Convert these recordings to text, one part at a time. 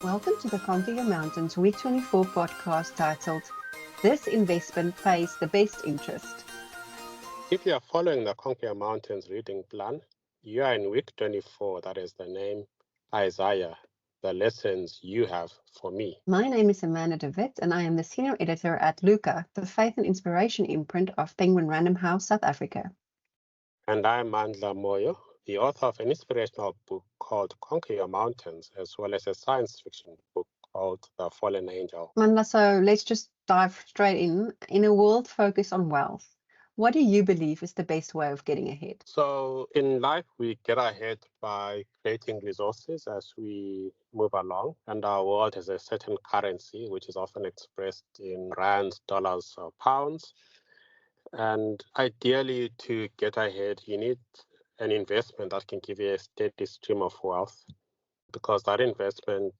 Welcome to the Conquer Your Mountains Week 24 podcast titled, This Investment Pays the Best Interest. If you are following the Conquer Your Mountains reading plan, you are in week 24, that is the name Isaiah, the lessons you have for me. My name is Amanda de Witt, and I am the senior editor at Luca, the faith and inspiration imprint of Penguin Random House, South Africa. And I am Mandla Moyo, the author of an inspirational book called Conquer Your Mountains, as well as a science fiction book called The Fallen Angel. Mandla, so let's just dive straight in. In a world focused on wealth, what do you believe is the best way of getting ahead? So in life, we get ahead by creating resources as we move along. And our world has a certain currency, which is often expressed in rands, dollars, or pounds. And ideally, to get ahead, you need an investment that can give you a steady stream of wealth, because that investment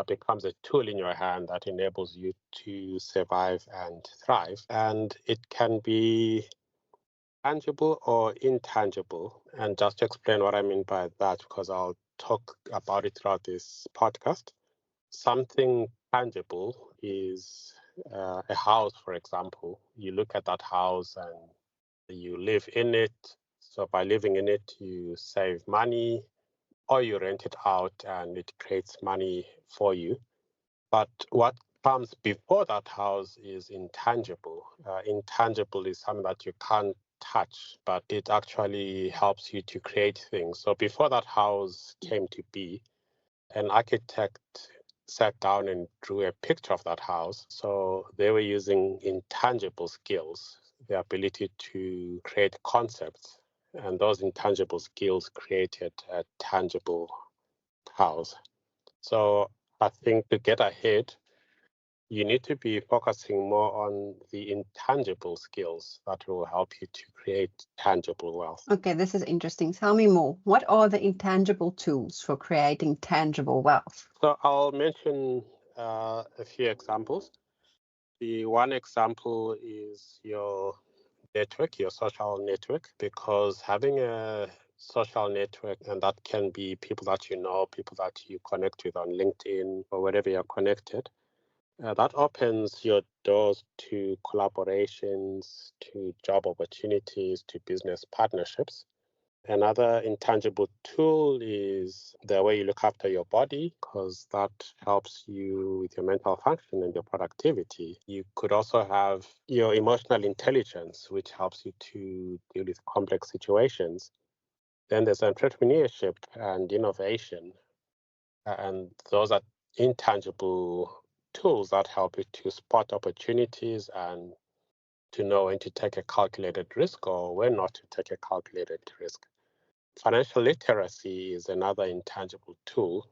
becomes a tool in your hand that enables you to survive and thrive. And it can be tangible or intangible. And just to explain what I mean by that, because I'll talk about it throughout this podcast. Something tangible is a house, for example. You look at that house and you live in it. So by living in it, you save money, or you rent it out and it creates money for you. But what comes before that house is intangible. Intangible is something that you can't touch, but it actually helps you to create things. So before that house came to be, an architect sat down and drew a picture of that house. So they were using intangible skills, the ability to create concepts. And those intangible skills created a tangible house. So I think to get ahead, you need to be focusing more on the intangible skills that will help you to create tangible wealth. Okay, this is interesting. Tell me more. What are the intangible tools for creating tangible wealth? So I'll mention a few examples. The one example is your network, your social network, because having a social network, and that can be people that you know, people that you connect with on LinkedIn or wherever you're connected, that opens your doors to collaborations, to job opportunities, to business partnerships. Another intangible tool is the way you look after your body, because that helps you with your mental function and your productivity. You could also have your emotional intelligence, which helps you to deal with complex situations. Then there's entrepreneurship and innovation, and those are intangible tools that help you to spot opportunities and to know when to take a calculated risk or when not to take a calculated risk. Financial literacy is another intangible tool,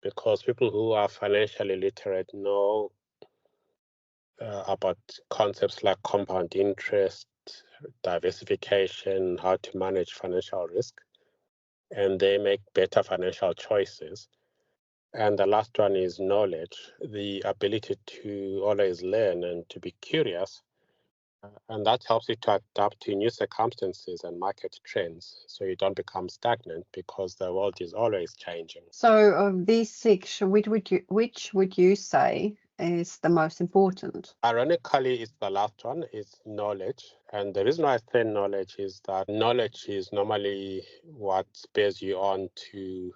because people who are financially literate know about concepts like compound interest, diversification, how to manage financial risk, and they make better financial choices. And the last one is knowledge, the ability to always learn and to be curious. And that helps you to adapt to new circumstances and market trends, so you don't become stagnant, because the world is always changing. So, of these six, which would you say is the most important? Ironically, it's the last one, is knowledge. And the reason why I say knowledge is that knowledge is normally what spurs you on to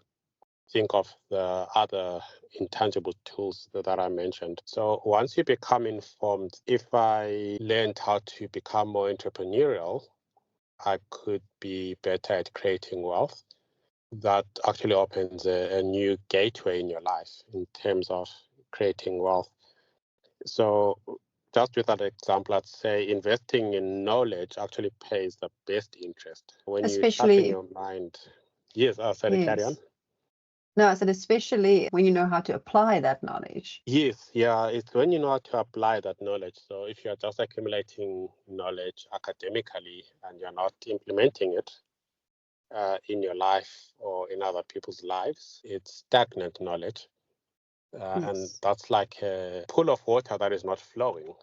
think of the other intangible tools that I mentioned. So once you become informed, if I learned how to become more entrepreneurial, I could be better at creating wealth. That actually opens a new gateway in your life in terms of creating wealth. So just with that example, I'd say investing in knowledge actually pays the best interest. When you sharpen Especially, your mind, yes, sorry, carry on. yes. No, I said especially when you know how to apply that knowledge. Yes, yeah, it's when you know how to apply that knowledge. So if you're just accumulating knowledge academically and you're not implementing it in your life or in other people's lives, it's stagnant knowledge. And Yes. that's like a pool of water that is not flowing,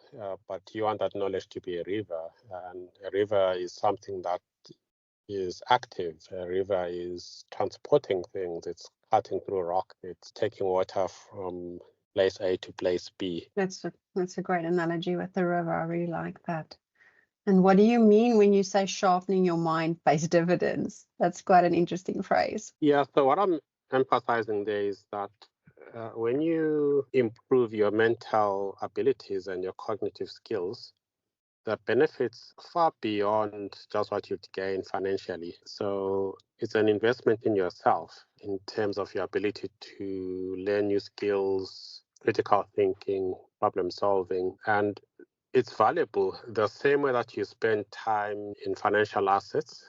but you want that knowledge to be a river. And a river is something that is active. A river is transporting things. It's cutting through rock. It's taking water from place A to place B. That's a great analogy with the river. I really like that. And what do you mean when you say sharpening your mind pays dividends? That's quite an interesting phrase. Yeah, so what I'm emphasizing there is that when you improve your mental abilities and your cognitive skills, the benefits far beyond just what you'd gain financially. So it's an investment in yourself in terms of your ability to learn new skills, critical thinking, problem solving, and it's valuable the same way that you spend time in financial assets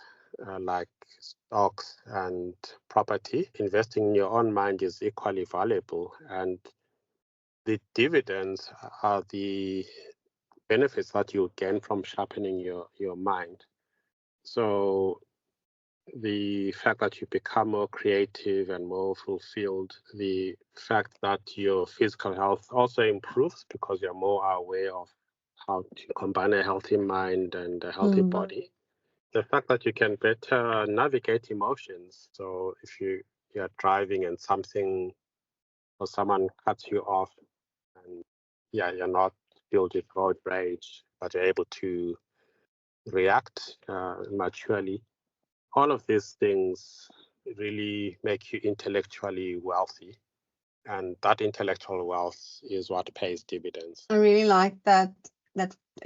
like stocks and property. Investing in your own mind is equally valuable, and the dividends are the benefits that you gain from sharpening your mind. So the fact that you become more creative and more fulfilled, the fact that your physical health also improves because you're more aware of how to combine a healthy mind and a healthy body. The fact that you can better navigate emotions. So if you're driving and something or someone cuts you off, and you're not filled with road rage, but you're able to react maturely. All of these things really make you intellectually wealthy, and that intellectual wealth is what pays dividends. I really like that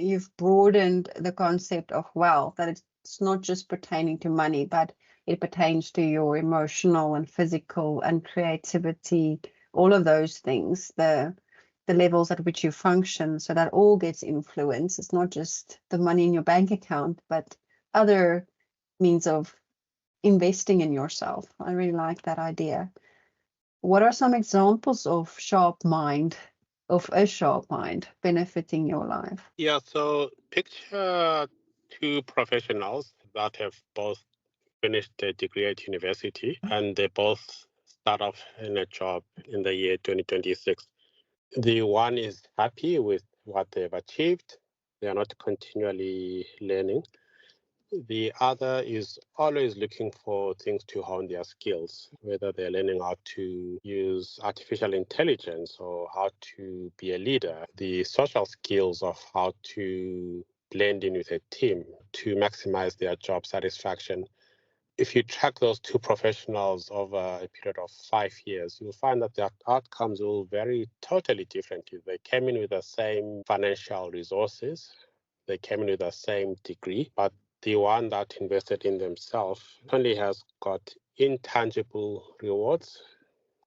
you've broadened the concept of wealth, that it's not just pertaining to money, but it pertains to your emotional and physical and creativity, all of those things, the levels at which you function. So that all gets influenced. It's not just the money in your bank account, but other means of investing in yourself. I really like that idea. What are some examples of a sharp mind benefiting your life? Yeah, so picture two professionals that have both finished their degree at university and they both start off in a job in the year 2026. The one is happy with what they've achieved. They are not continually learning. The other is always looking for things to hone their skills, whether they're learning how to use artificial intelligence or how to be a leader, the social skills of how to blend in with a team to maximize their job satisfaction. If you track those two professionals over a period of 5 years, you'll find that their outcomes will vary totally differently. They came in with the same financial resources, they came in with the same degree, but the one that invested in themselves only has got intangible rewards,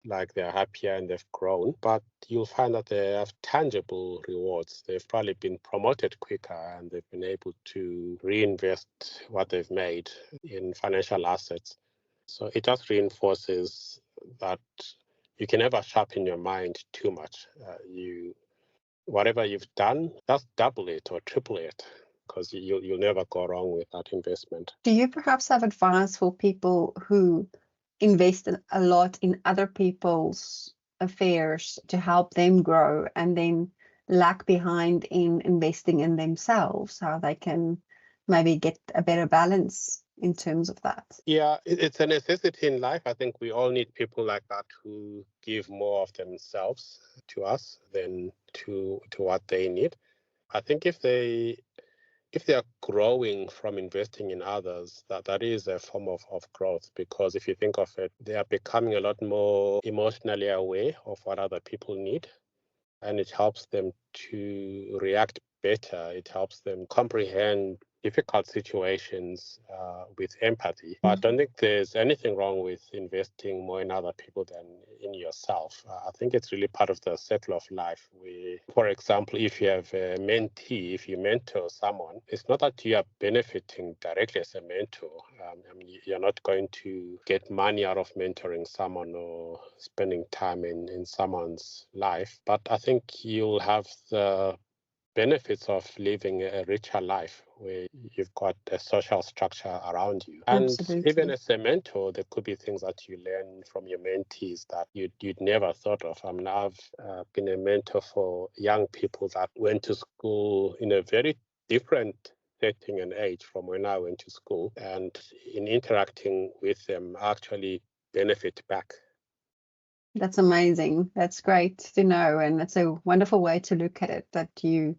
like they're happier and they've grown, but you'll find that they have tangible rewards. They've probably been promoted quicker and they've been able to reinvest what they've made in financial assets. So it just reinforces that you can never sharpen your mind too much. Whatever you've done, just double it or triple it, because you'll never go wrong with that investment. Do you perhaps have advice for people who invest a lot in other people's affairs to help them grow and then lag behind in investing in themselves, how they can maybe get a better balance in terms of that? Yeah, it's a necessity in life. I think we all need people like that who give more of themselves to us than to what they need. I think if they are growing from investing in others, that is a form of growth, because if you think of it, they are becoming a lot more emotionally aware of what other people need, and it helps them to react better. It helps them comprehend difficult situations with empathy. But I don't think there's anything wrong with investing more in other people than in yourself. I think it's really part of the circle of life. For example, if you have a mentee, if you mentor someone, it's not that you are benefiting directly as a mentor. You're not going to get money out of mentoring someone or spending time in someone's life. But I think you'll have the benefits of living a richer life where you've got a social structure around you. And Absolutely. even as a mentor, there could be things that you learn from your mentees that you'd never thought of. I mean, I've been a mentor for young people that went to school in a very different setting and age from when I went to school. And in interacting with them, I actually benefit back That's amazing. That's great to know. And that's a wonderful way to look at it, that you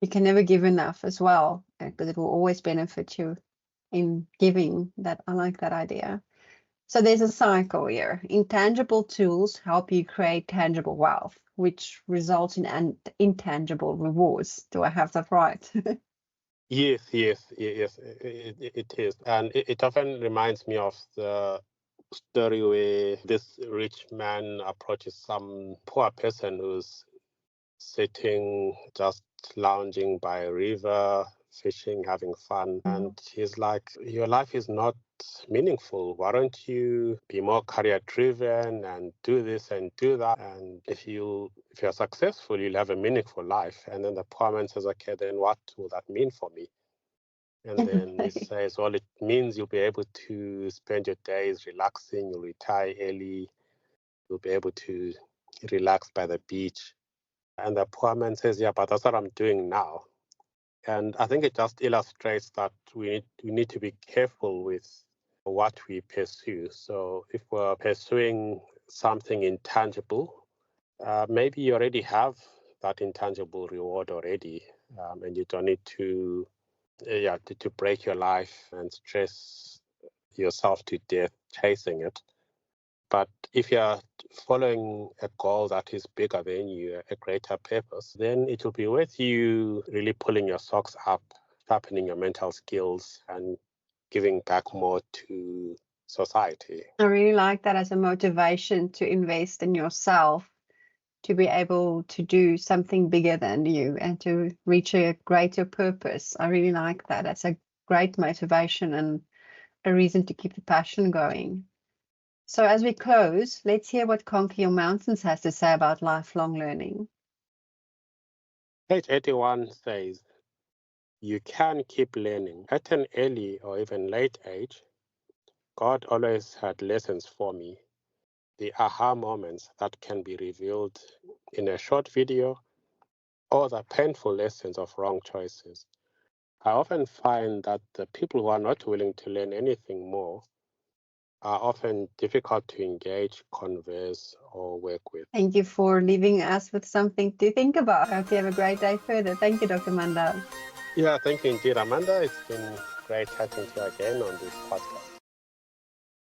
can never give enough as well, because it will always benefit you in giving. That I like that idea. So there's a cycle here. Intangible tools help you create tangible wealth, which results in intangible rewards. Do I have that right? Yes, it is. And it often reminds me of the story where this rich man approaches some poor person who's sitting, just lounging by a river, fishing, having fun. And he's like, your life is not meaningful. Why don't you be more career driven and do this and do that? And if you're successful, you'll have a meaningful life. And then the poor man says, okay, then what will that mean for me? And then he says, well, it means you'll be able to spend your days relaxing, you'll retire early, you'll be able to relax by the beach. And the poor man says, yeah, but that's what I'm doing now. And I think it just illustrates that we need to be careful with what we pursue. So if we're pursuing something intangible, maybe you already have that intangible reward already, and you don't need to break your life and stress yourself to death chasing it. But if you're following a goal that is bigger than you, a greater purpose, then it will be worth you really pulling your socks up, sharpening your mental skills, and giving back more to society. I really like that as a motivation to invest in yourself, to be able to do something bigger than you and to reach a greater purpose. I really like that. That's a great motivation and a reason to keep the passion going. So as we close, let's hear what Conquer Your Mountains has to say about lifelong learning. Page 81 says, you can keep learning. At an early or even late age, God always had lessons for me. The aha moments that can be revealed in a short video, or the painful lessons of wrong choices. I often find that the people who are not willing to learn anything more are often difficult to engage, converse, or work with. Thank you for leaving us with something to think about. I hope you have a great day further. Thank you, Dr. Mandla. Yeah, thank you indeed, Amanda. It's been great chatting to you again on this podcast.